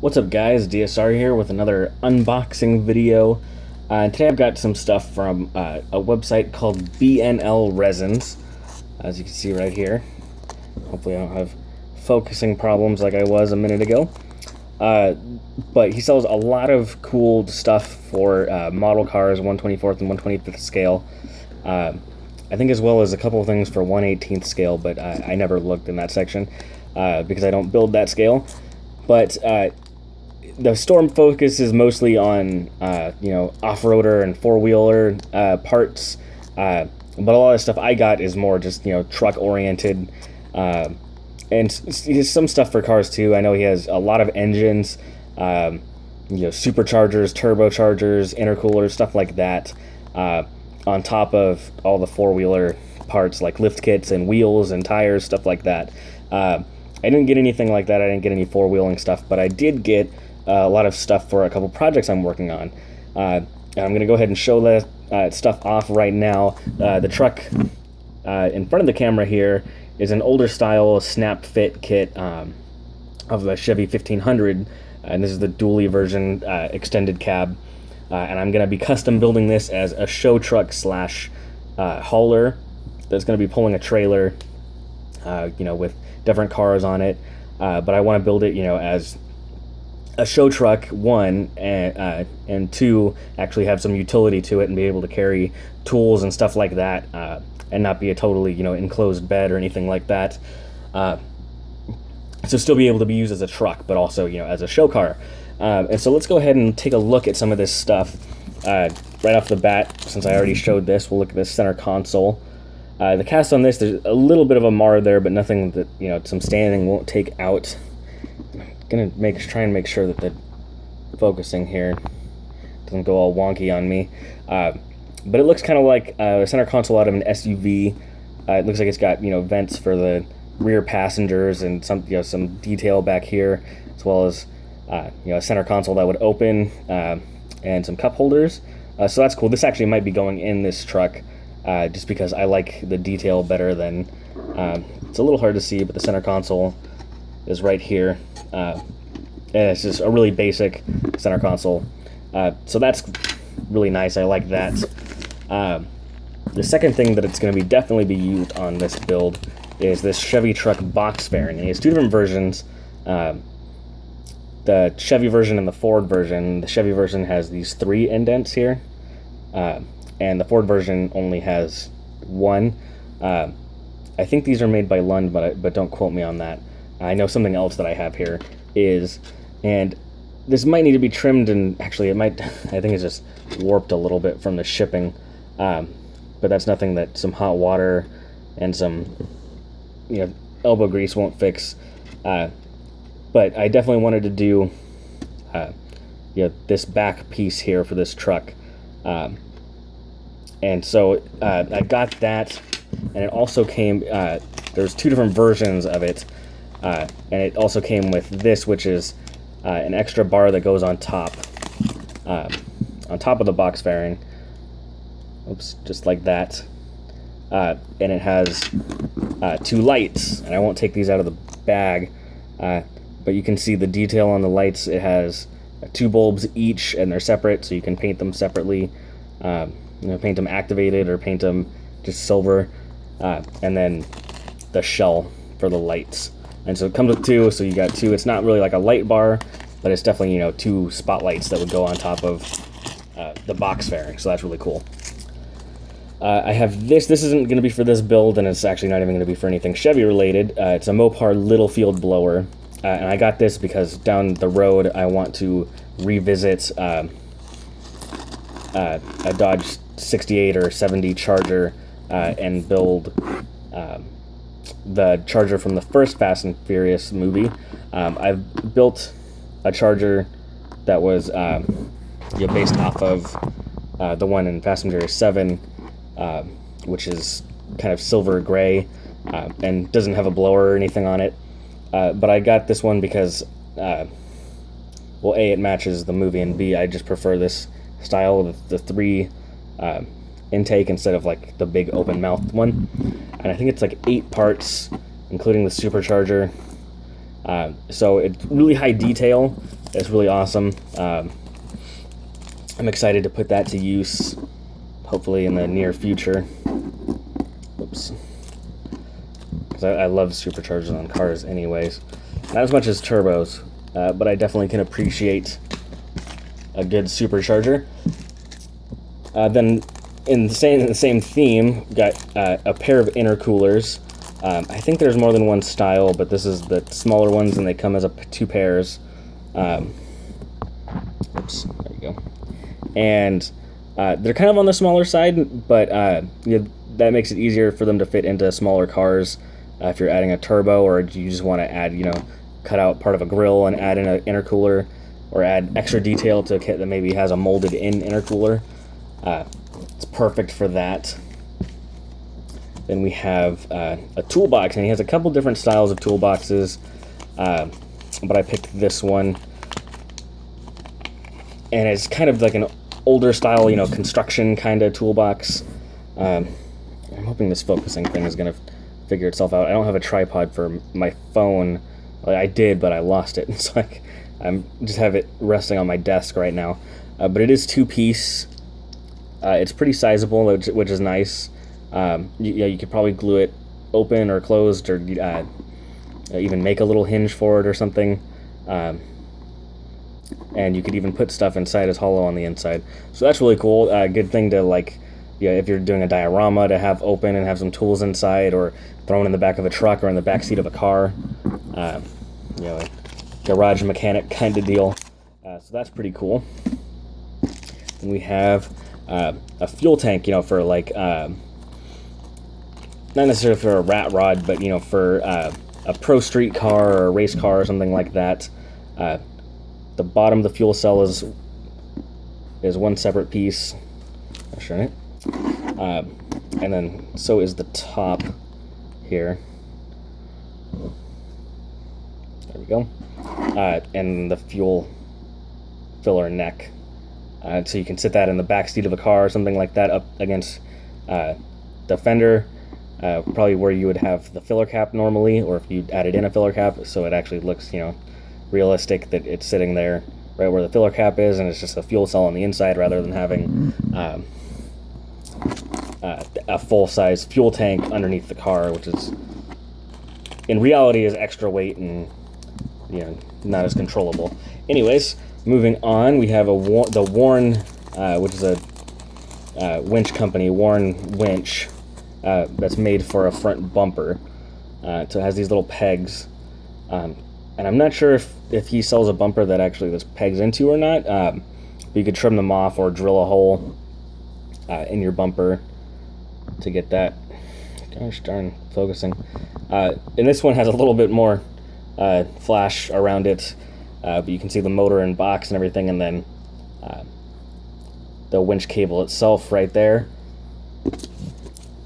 What's up guys, DSR here with another unboxing video. Today I've got some stuff from a website called B-N-LResins, as you can see right here. Hopefully I don't have focusing problems like I was a minute ago. But he sells a lot of cool stuff for model cars, 1/24th and 1/25th scale. I think as well as a couple of things for 1/18th scale, but I never looked in that section because I don't build that scale. But the store focuses mostly on off-roader and four-wheeler parts, but a lot of stuff I got is more just truck oriented, and some stuff for cars too. I know he has a lot of engines, superchargers, turbochargers, intercoolers, stuff like that, on top of all the four-wheeler parts like lift kits and wheels and tires, stuff like that. I didn't get anything like that. I didn't get any four-wheeling stuff, but I did get a lot of stuff for a couple projects I'm working on. And I'm going to go ahead and show that stuff off right now. The truck in front of the camera here is an older style snap fit kit of the Chevy 1500, and this is the dually version extended cab. And I'm going to be custom building this as a show truck slash hauler that's going to be pulling a trailer, with different cars on it. But I want to build it, as a show truck, one, and two, actually have some utility to it and be able to carry tools and stuff like that, and not be a totally, enclosed bed or anything like that. So still be able to be used as a truck, but also, as a show car. And so let's go ahead and take a look at some of this stuff. Right off the bat, since I already showed this, we'll look at the center console. The cast on this, there's a little bit of a mar there, but nothing that, some standing won't take out. I'm gonna try and make sure that the focusing here doesn't go all wonky on me. But it looks kind of like a center console out of an SUV. It looks like it's got vents for the rear passengers and some detail back here, as well as a center console that would open, and some cup holders. So that's cool. This actually might be going in this truck, just because I like the detail better than. It's a little hard to see, but the center console is right here. And it's just a really basic center console. So that's really nice. I like that. The second thing that it's going to definitely be used on this build is this Chevy truck box fairing. And he has two different versions. The Chevy version and the Ford version. The Chevy version has these 3 indents here, and the Ford version only has 1. I think these are made by Lund, but don't quote me on that. I know something else that I have here is, and this might need to be trimmed, and actually it might, I think it's just warped a little bit from the shipping, but that's nothing that some hot water and some elbow grease won't fix. But I definitely wanted to do this back piece here for this truck, and so I got that, and it also came, there's 2 different versions of it. And it also came with this, which is an extra bar that goes on top of the box fairing. Oops, just like that. And it has 2 lights, and I won't take these out of the bag, but you can see the detail on the lights. It has 2 bulbs each, and they're separate, so you can paint them separately. Paint them activated or paint them just silver, and then the shell for the lights. And so it comes with 2, so you got 2. It's not really like a light bar, but it's definitely, 2 spotlights that would go on top of the box fairing, so that's really cool. I have this. This isn't going to be for this build, and it's actually not even going to be for anything Chevy related. It's a Mopar Littlefield blower, and I got this because down the road I want to revisit a Dodge 68 or 70 Charger and build the Charger from the first Fast and Furious movie. I've built a Charger that was based off of the one in Fast and Furious 7, which is kind of silver gray and doesn't have a blower or anything on it. But I got this one because, A, it matches the movie, and B, I just prefer this style with the 3 intake instead of like the big open mouth one. And I think it's like 8 parts, including the supercharger. So it's really high detail, It's really awesome. I'm excited to put that to use, hopefully in the near future. Oops. Because I love superchargers on cars anyways. Not as much as turbos, but I definitely can appreciate a good supercharger. Then in the same theme, got a pair of intercoolers. I think there's more than one style, but this is the smaller ones, and they come as 2 pairs. Oops, there you go. And they're kind of on the smaller side, but that makes it easier for them to fit into smaller cars. If you're adding a turbo, or you just want to add, cut out part of a grill and add in an intercooler, or add extra detail to a kit that maybe has a molded in intercooler. It's perfect for that. Then we have a toolbox, and he has a couple different styles of toolboxes, but I picked this one, and it's kind of like an older style, construction kind of toolbox. I'm hoping this focusing thing is going to figure itself out. I don't have a tripod for my phone. Well, I did, but I lost it. It's like I'm just have it resting on my desk right now. But it is 2-piece. It's pretty sizable, which is nice. You could probably glue it open or closed, or even make a little hinge for it or something. And you could even put stuff inside as hollow on the inside. So that's really cool. Good thing to, if you're doing a diorama, to have open and have some tools inside, or thrown in the back of a truck or in the back seat of a car. A garage mechanic kind of deal. So that's pretty cool. And we have a fuel tank, for not necessarily for a rat rod, but for a pro street car or a race car or something like that. The bottom of the fuel cell is one separate piece. I'll show it. And then so is the top here. There we go. And the fuel filler neck. So you can sit that in the back seat of a car or something like that, up against the fender, probably where you would have the filler cap normally, or if you added in a filler cap, so it actually looks, realistic that it's sitting there right where the filler cap is, and it's just a fuel cell on the inside, rather than having a full-size fuel tank underneath the car, which is, in reality, is extra weight and not as controllable. Anyways, moving on, we have the Warren, which is a winch company, Warren Winch, that's made for a front bumper. So it has these little pegs, and I'm not sure if he sells a bumper that actually this pegs into or not. But you could trim them off or drill a hole in your bumper to get that. Gosh darn, focusing. And this one has a little bit more flash around it, but you can see the motor and box and everything, and then the winch cable itself right there.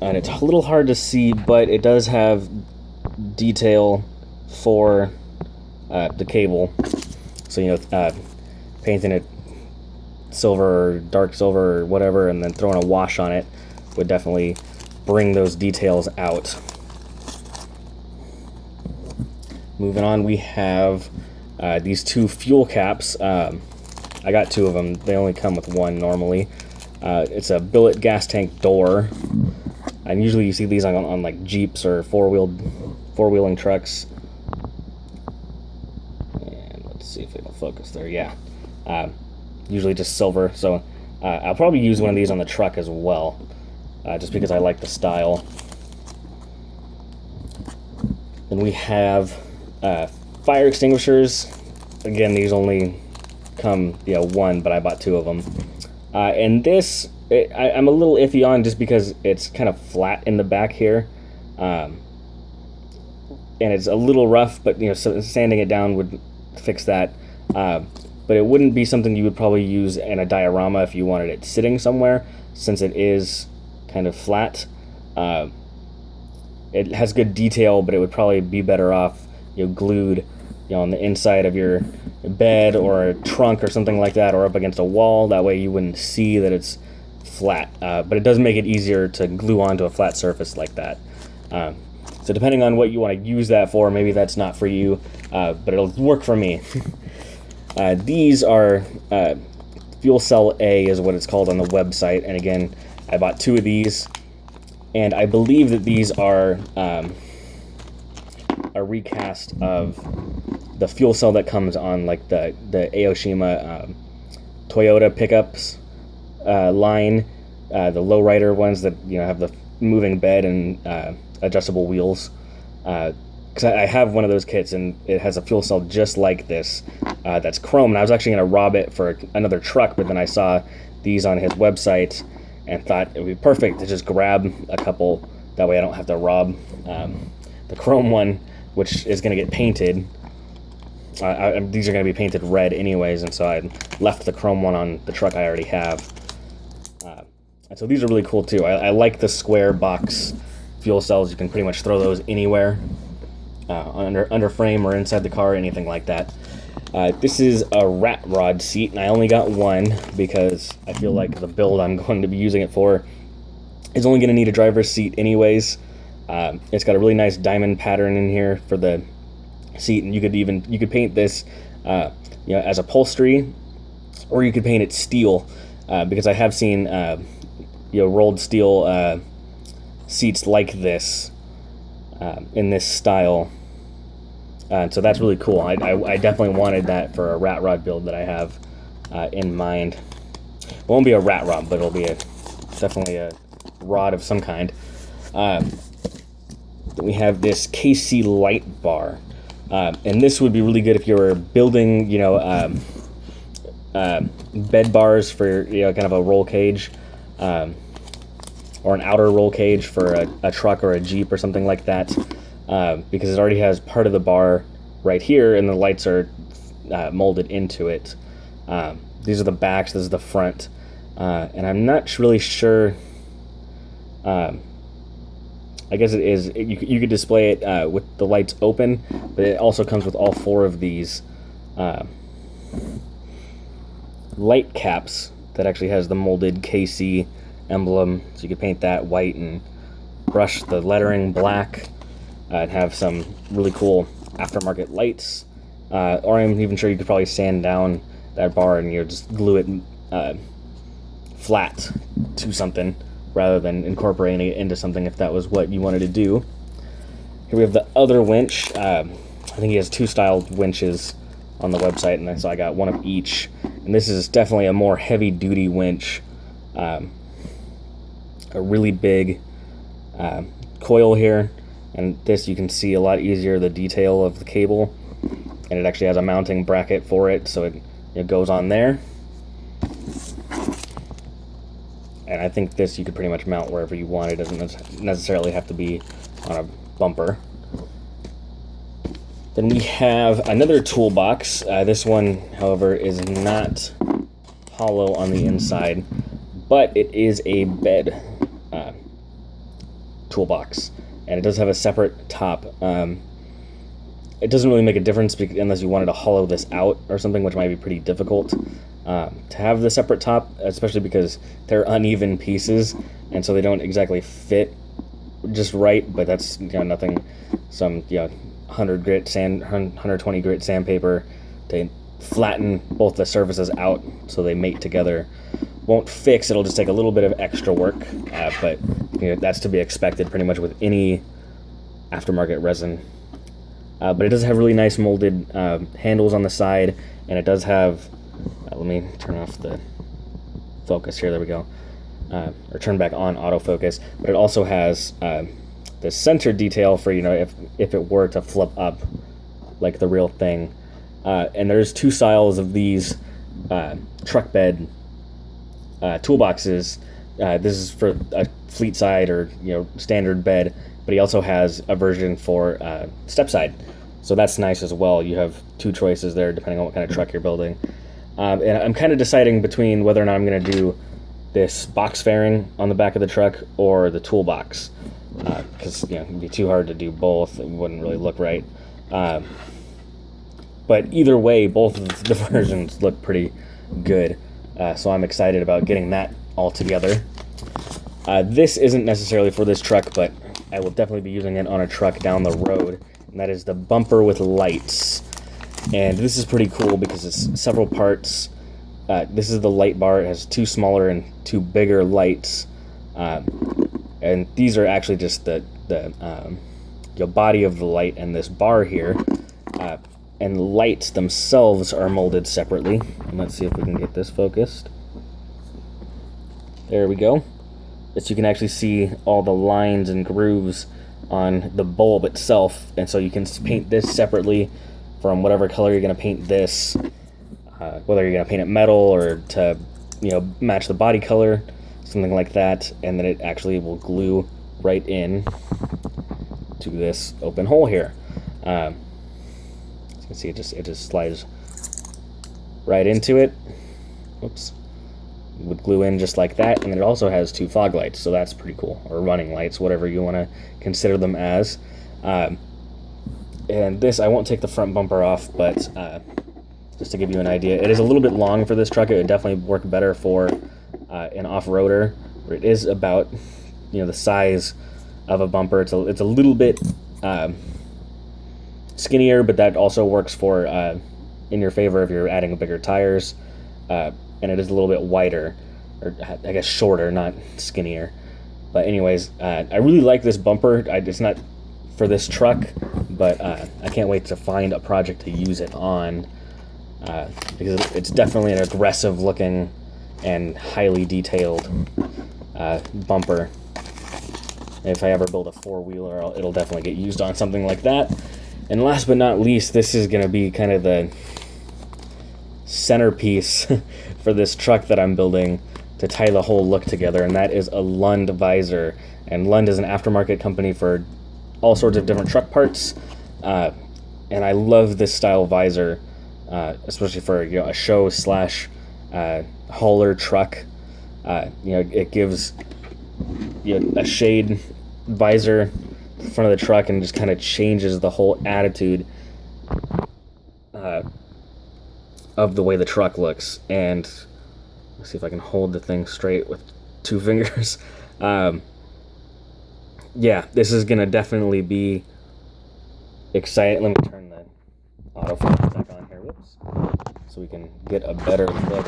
And it's a little hard to see, but it does have detail for the cable. So, painting it silver or dark silver or whatever, and then throwing a wash on it would definitely bring those details out. Moving on, we have these 2 fuel caps. I got 2 of them. They only come with 1 normally. It's a billet gas tank door. And usually you see these on like Jeeps or four-wheeling trucks. And let's see if it'll focus there. Yeah. Usually just silver. So I'll probably use one of these on the truck as well, just because I like the style. Then we have fire extinguishers. Again, these only come 1, but I bought 2 of them. And this, I'm a little iffy on, just because it's kind of flat in the back here, and it's a little rough, but so sanding it down would fix that. But it wouldn't be something you would probably use in a diorama if you wanted it sitting somewhere, since it is kind of flat. It has good detail, but it would probably be better off glued on the inside of your bed or a trunk or something like that, or up against a wall. That way you wouldn't see that it's flat, but it does make it easier to glue onto a flat surface like that. So depending on what you want to use that for, maybe that's not for you, but it'll work for me. These are Fuel Cell A is what it's called on the website, and again, I bought 2 of these, and I believe that these are a recast of the fuel cell that comes on like the Aoshima Toyota pickups line, the lowrider ones that have the moving bed and adjustable wheels. Because I have one of those kits and it has a fuel cell just like this that's chrome, and I was actually going to rob it for another truck, but then I saw these on his website and thought it would be perfect to just grab a couple, that way I don't have to rob the chrome one, which is going to get painted. These are going to be painted red anyways, and so I left the chrome one on the truck I already have. And so these are really cool too. I like the square box fuel cells. You can pretty much throw those anywhere, under frame or inside the car, anything like that. This is a rat rod seat, and I only got one because I feel like the build I'm going to be using it for is only going to need a driver's seat anyways. It's got a really nice diamond pattern in here for the seat, and you could paint this as upholstery, or you could paint it steel, because I have seen rolled steel seats like this in this style, so that's really cool. I definitely wanted that for a rat rod build that I have in mind. It won't be a rat rod, but it'll be definitely a rod of some kind. Then we have this KC light bar. And this would be really good if you were building, bed bars for, kind of a roll cage, or an outer roll cage for a truck or a Jeep or something like that, because it already has part of the bar right here, and the lights are molded into it. These are the backs, this is the front, and I'm not really sure. I guess it is. You could display it with the lights open, but it also comes with all 4 of these light caps that actually has the molded KC emblem. So you could paint that white and brush the lettering black, and have some really cool aftermarket lights. Or I'm even sure you could probably sand down that bar and just glue it flat to something, rather than incorporating it into something if that was what you wanted to do. Here we have the other winch. I think he has 2 styled winches on the website, and so I got one of each. And this is definitely a more heavy-duty winch. A really big coil here, and this you can see a lot easier the detail of the cable. And it actually has a mounting bracket for it, so it goes on there. And I think this you could pretty much mount wherever you want. It doesn't necessarily have to be on a bumper. Then we have another toolbox. This one, however, is not hollow on the inside, but it is a bed toolbox, and it does have a separate top. It doesn't really make a difference unless you wanted to hollow this out or something, which might be pretty difficult. To have the separate top, especially because they're uneven pieces, and so they don't exactly fit just right, but that's nothing, some 120 grit sandpaper to flatten both the surfaces out so they mate together. Won't fix, it'll just take a little bit of extra work, but that's to be expected pretty much with any aftermarket resin. But it does have really nice molded handles on the side, and it does have, let me turn off the focus here, there we go, or turn back on autofocus, but it also has the center detail for, if it were to flip up like the real thing. And there's 2 styles of these truck bed toolboxes. This is for a fleet side or standard bed, but he also has a version for step side, so that's nice as well. You have 2 choices there depending on what kind of truck you're building. And I'm kind of deciding between whether or not I'm going to do this box fairing on the back of the truck or the toolbox, because it'd be too hard to do both. It wouldn't really look right. But either way, both of the versions look pretty good, so I'm excited about getting that all together. This isn't necessarily for this truck, but I will definitely be using it on a truck down the road, and that is the bumper with lights. And this is pretty cool because it's several parts. This is the light bar. It has 2 smaller and 2 bigger lights, and these are actually just the body of the light and this bar here. And the lights themselves are molded separately. And let's see if we can get this focused. There we go. So you can actually see all the lines and grooves on the bulb itself, and so you can paint this separately from whatever color you're going to paint this, whether you're going to paint it metal or to, match the body color, something like that, and then it actually will glue right in to this open hole here. As you can see, it just slides right into it. Oops. Would glue in just like that, and then it also has 2 fog lights, so that's pretty cool, or running lights, whatever you want to consider them as. And this, I won't take the front bumper off, but just to give you an idea, it is a little bit long for this truck. It would definitely work better for an off-roader, where it is about the size of a bumper. It's a little bit skinnier, but that also works for in your favor if you're adding bigger tires. And it is a little bit wider, or I guess shorter, not skinnier. But anyways, I really like this bumper. It's not for this truck, but I can't wait to find a project to use it on, because it's definitely an aggressive looking and highly detailed bumper. If I ever build a 4-wheeler, it'll definitely get used on something like that. And last but not least, this is going to be kind of the centerpiece for this truck that I'm building to tie the whole look together, and that is a Lund visor. And Lund is an aftermarket company for all sorts of different truck parts, and I love this style visor, especially for a show slash hauler truck. It gives a shade visor in front of the truck and just kind of changes the whole attitude of the way the truck looks. And let's see if I can hold the thing straight with 2 fingers. Yeah, this is gonna definitely be exciting. Let me turn the autofocus back on here, whoops, so we can get a better look.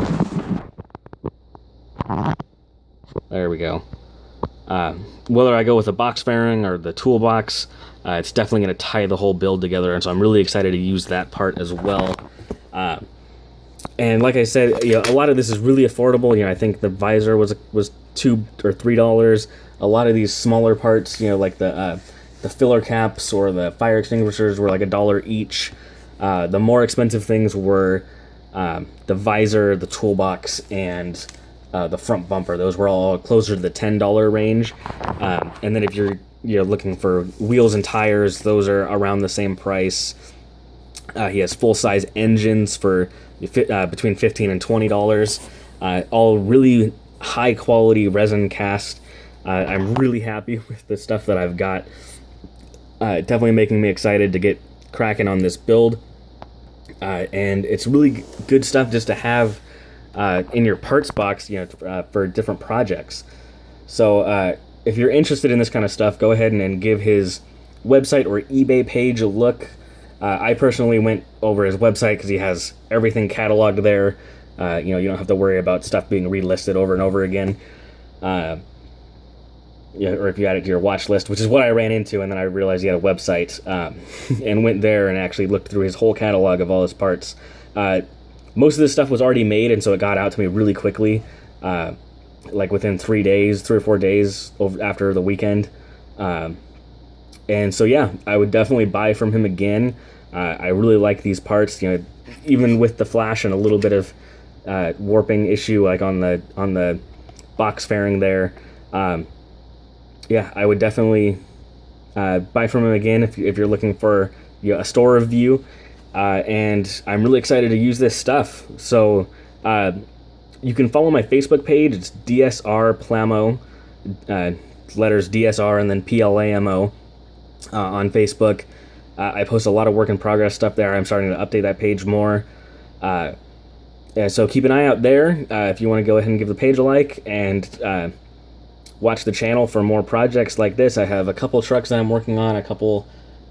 There we go. Whether I go with the box fairing or the toolbox, it's definitely going to tie the whole build together, and so I'm really excited to use that part as well. And like I said, a lot of this is really affordable. I think the visor was $2 or $3. A lot of these smaller parts, like the filler caps or the fire extinguishers, were like $1 each. The more expensive things were the visor, the toolbox, and the front bumper. Those were all closer to the $10 range. And then if you're looking for wheels and tires, those are around the same price. He has full-size engines for between $15 and $20. All really high-quality resin cast. I'm really happy with the stuff that I've got. Definitely making me excited to get cracking on this build. And it's really good stuff just to have in your parts box, for different projects. So if you're interested in this kind of stuff, go ahead and give his website or eBay page a look. I personally went over his website because he has everything cataloged there. You don't have to worry about stuff being relisted over and over again. Or if you add it to your watch list, which is what I ran into, and then I realized he had a website, and went there and actually looked through his whole catalog of all his parts. Most of this stuff was already made, and so it got out to me really quickly, like within 3 or 4 days after the weekend. And so, yeah, I would definitely buy from him again. I really like these parts, even with the flash and a little bit of warping issue, like on the box fairing there. Yeah, I would definitely buy from him again if you're looking for a store review. And I'm really excited to use this stuff. So you can follow my Facebook page. It's DSR Plamo, letters DSR and then PLAMO on Facebook. I post a lot of work in progress stuff there. I'm starting to update that page more. So keep an eye out there if you want to go ahead and give the page a like, and watch the channel for more projects like this. I have a couple trucks that I'm working on, a couple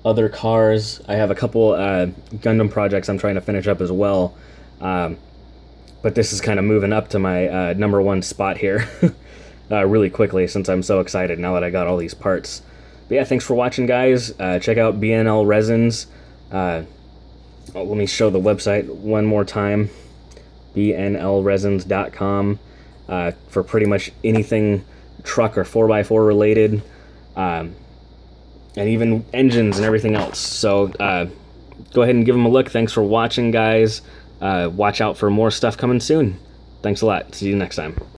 other cars. I have a couple Gundam projects I'm trying to finish up as well. But this is kind of moving up to my number one spot here really quickly, since I'm so excited now that I got all these parts. But yeah, thanks for watching, guys. Check out B-N-LResins. Let me show the website one more time. B-N-LResins.com for pretty much anything truck or 4x4 related, and even engines and everything else. So go ahead and give them a look. Thanks for watching, guys. Watch out for more stuff coming soon. Thanks a lot. See you next time.